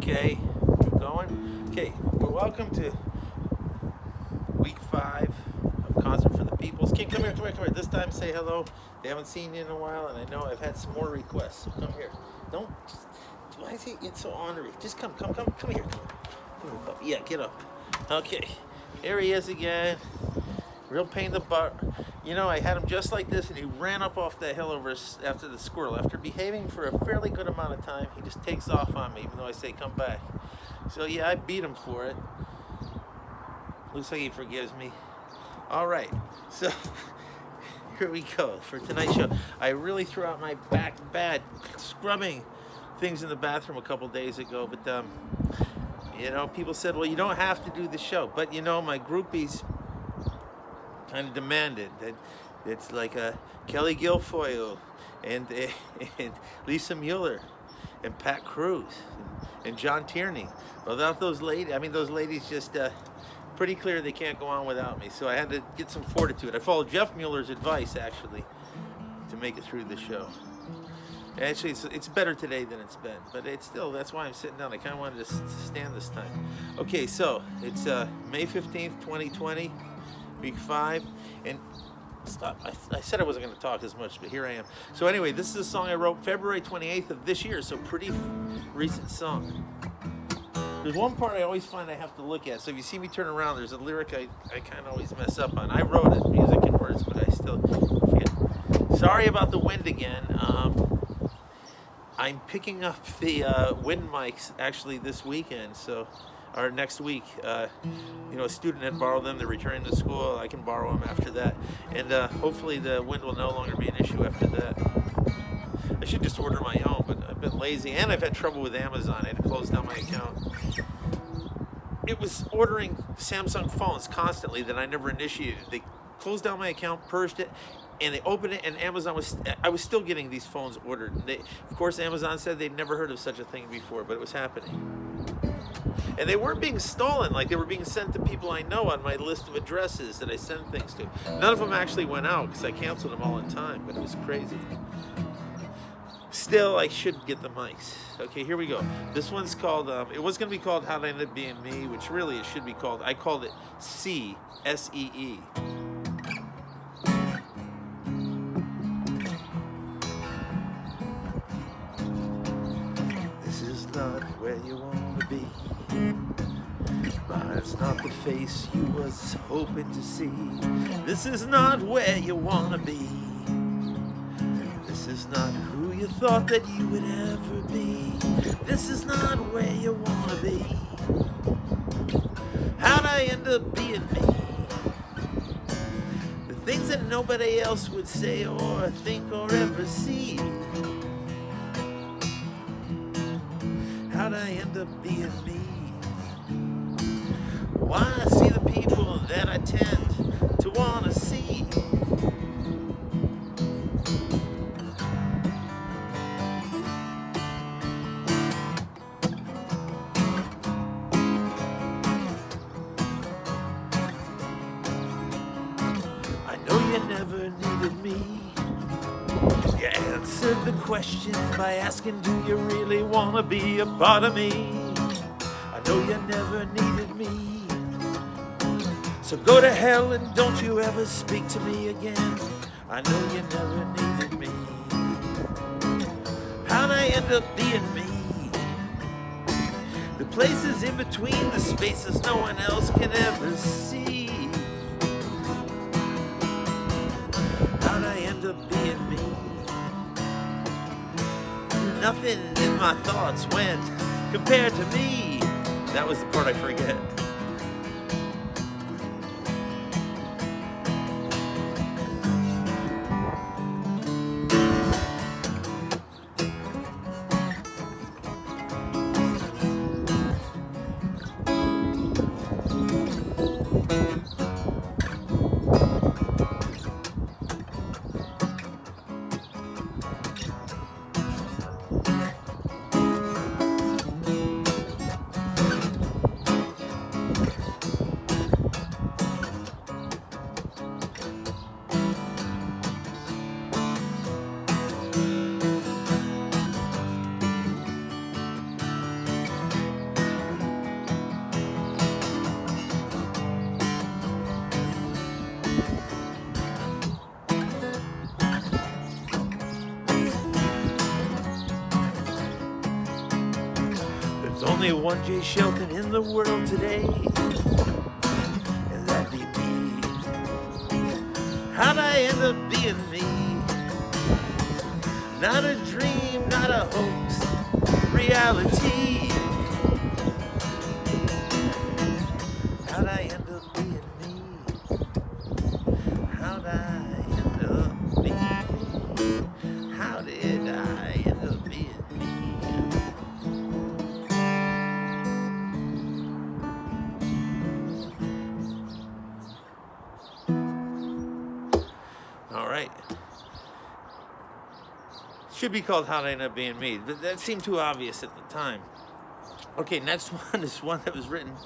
Okay, going. Okay, well, welcome to week 5 of Concert for the Peoples. King, come here. This time say hello. They haven't seen you in a while, and I know I've had some more requests, so come here. Don't, why is he get so ornery? Just come here. Come here, puppy. Yeah, get up. Okay, here he is again. Real pain in the butt. You know, I had him just like this, and he ran up off that hill over after the squirrel. After behaving for a fairly good amount of time, he just takes off on me, even though I say come back. So yeah, I beat him for it. Looks like he forgives me. All right, so here we go for tonight's show. I really threw out my back bad scrubbing things in the bathroom a couple days ago, but you know, people said, well, you don't have to do the show. But you know, my groupies kind of demanded that it's like Kelly Guilfoyle and Lisa Mueller and Pat Cruz and John Tierney. Without those ladies, I mean, those ladies just pretty clear they can't go on without me. So I had to get some fortitude. I followed Jeff Mueller's advice, actually, to make it through the show. Actually, it's better today than it's been, but it's still, that's why I'm sitting down. I kind of wanted to stand this time. Okay, so it's May 15th, 2020. Week 5, and stop. I said I wasn't going to talk as much, but here I am. So anyway, this is a song I wrote February 28th of this year, so pretty recent song. There's one part I always find I have to look at. So if you see me turn around, there's a lyric I kind of always mess up on. I wrote it, music and words, but I still forget. Sorry about the wind again. I'm picking up the wind mics actually this weekend, so. Or next week, you know, a student had borrowed them. They're returning to school. I can borrow them after that, and hopefully the wind will no longer be an issue after that. I should just order my own, but I've been lazy, and I've had trouble with Amazon. I had to close down my account. It was ordering Samsung phones constantly that I never initiated. They closed down my account, purged it, and they opened it, and I was still getting these phones ordered. Of course, Amazon said they'd never heard of such a thing before, but it was happening. And they weren't being stolen, like they were being sent to people I know on my list of addresses that I send things to. None of them actually went out because I canceled them all in time, but it was crazy. Still, I should get the mics. Okay, here we go. This one's called, it was going to be called How Did I End Up Being Me, which really it should be called, I called it C, S-E-E. This is not where you want to be. Mine's not the face you was hoping to see. This is not where you want to be. This is not who you thought that you would ever be. This is not where you want to be. How'd I end up being me? The things that nobody else would say or think or ever see. How'd I end up being me? Why I see the people that I tend to want to see. I know you never needed me. You answered the question by asking, do you really want to be a part of me? I know you never needed me. So go to hell and don't you ever speak to me again. I know you never needed me. How'd I end up being me? The places in between, the spaces no one else can ever see. How'd I end up being me? Nothing in my thoughts went compared to me. That was the part I forget. There's only one J. Shelton in the world today, and that'd be me. How'd I end up being me? Not a dream, not a hoax, reality. How'd I end up being me? How'd I end up being me? How did I end up being me? All right. Should be called How'd I End Up Being Me. But that seemed too obvious at the time. Okay, next one is one that was written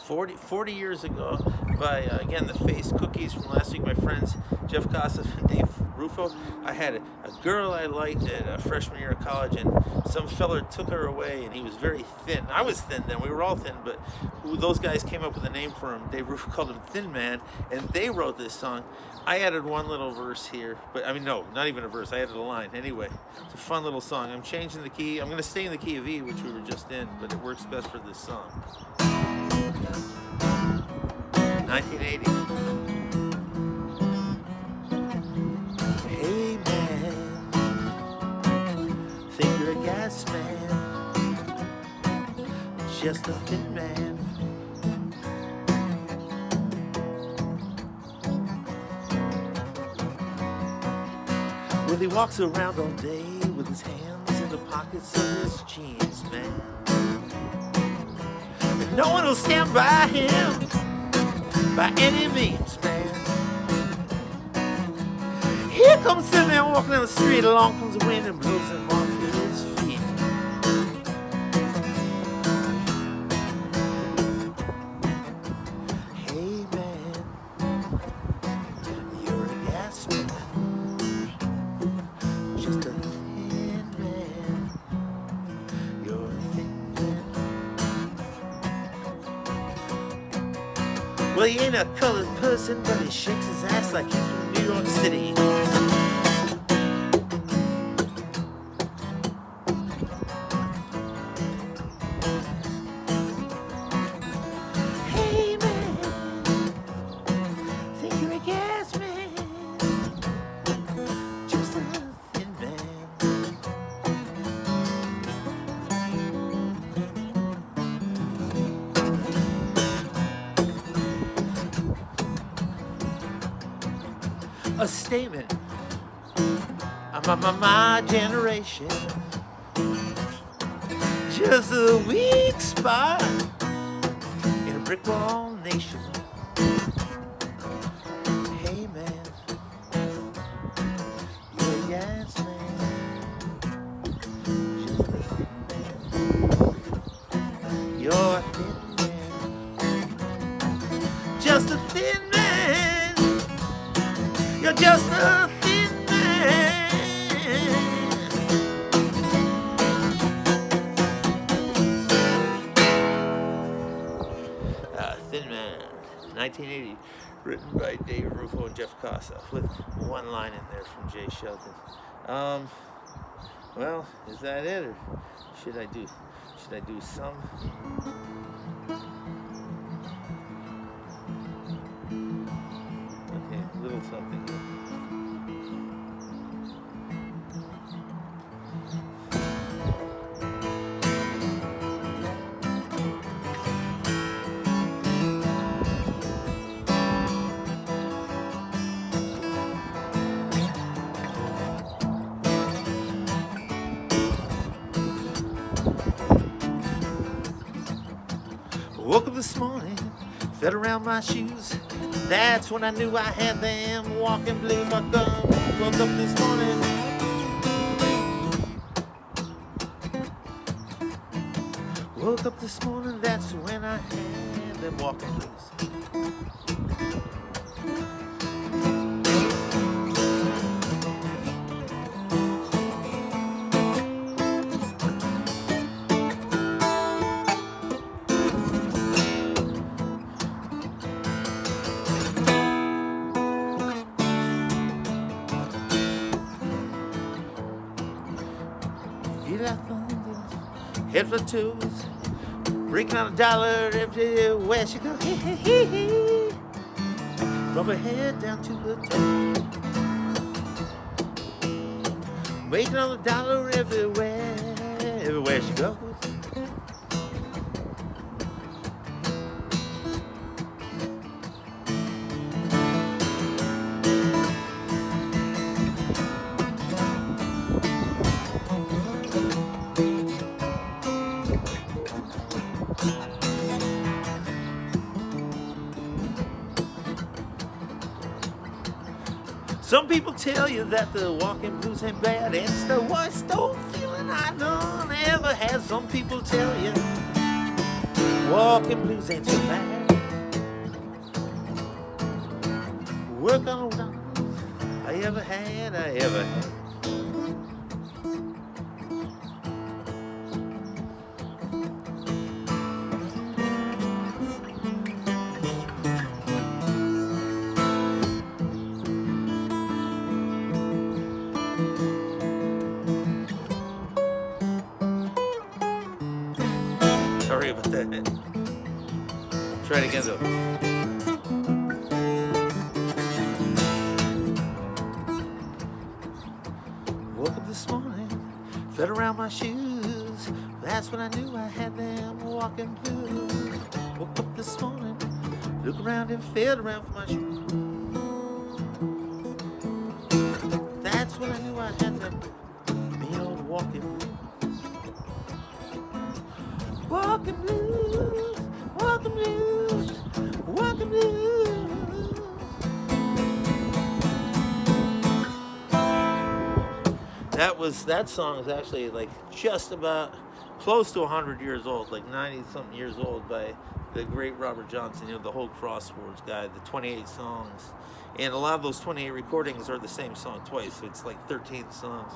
40 years ago by, again, the Face Cookies from last week, my friends Jeff Kossoff and Dave Rufo. I had a girl I liked at a freshman year of college, and some fella took her away, and he was very thin. I was thin then. We were all thin, but those guys came up with a name for him. Dave Rufo called him Thin Man, and they wrote this song. I added one little verse here, but I mean, no, not even a verse. I added a line. Anyway, it's a fun little song. I'm changing the key. I'm going to stay in the key of E, which we were just in, but it works best for this song. 1980. Hey man, think you're a gas man, just a thin man. Well, he walks around all day with his hands in the pockets of his jeans, man. And no one will stand by him by any means, man. Here comes the man walking down the street, along comes the wind and blows him off his feet. Hey man, you're a gas man, just a thin man. You're a thin man. Well, he ain't a colored person, but he shakes his ass like he's from New York City. Hey man, think you're a gas man, just a thin man. A statement about my generation, just a weak spot in a brick wall nation. Hey man, you're a gas man, just a thin man. You're a thin man, just a thin man. You're just a thin man. Thin Man, 1980, written by Dave Rufo and Jeff Kossoff, with one line in there from Jay Shelton. Well, is that it, or should I do some? Okay, a little something here. Woke up this morning, felt around my shoes. That's when I knew I had them walking blues. I woke up this morning. Woke up this morning, that's when I had them walking blues. Feel like thunder head for twos, breaking on $1 everywhere she goes. Hee hee hee hee. From her head down to her toes, making on $1 everywhere she goes. Some people tell you that the walking blues ain't bad. It's the worst old feeling I done ever had. Some people tell you walking blues ain't so bad. Work on all I ever had. Sorry about that. Try it again though. Woke up this morning, felt around my shoes. That's when I knew I had them walking blues. Woke up this morning, looked around and felt around for my shoes. That's when I knew I had them mean old walking blues. Walking blues, walking blues, walking blues. That song is actually like just about close to 100 years old, like 90-something years old, by the great Robert Johnson, the whole Crosswords guy, the 28 songs. And a lot of those 28 recordings are the same song twice, so it's like 13 songs.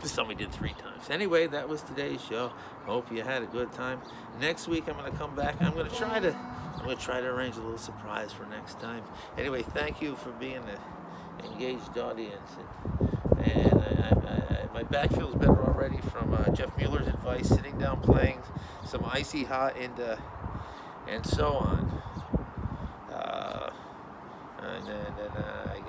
This song we did 3 times. Anyway, that was today's show. Hope you had a good time. Next week I'm going to come back. I'm going to try to arrange a little surprise for next time. Anyway, thank you for being an engaged audience. And my back feels better already from Jeff Mueller's advice, sitting down playing some Icy Hot and so on.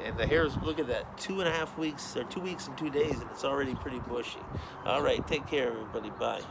And the hair's, look at that, 2.5 weeks, or 2 weeks and 2 days, and it's already pretty bushy. All right, take care, everybody. Bye.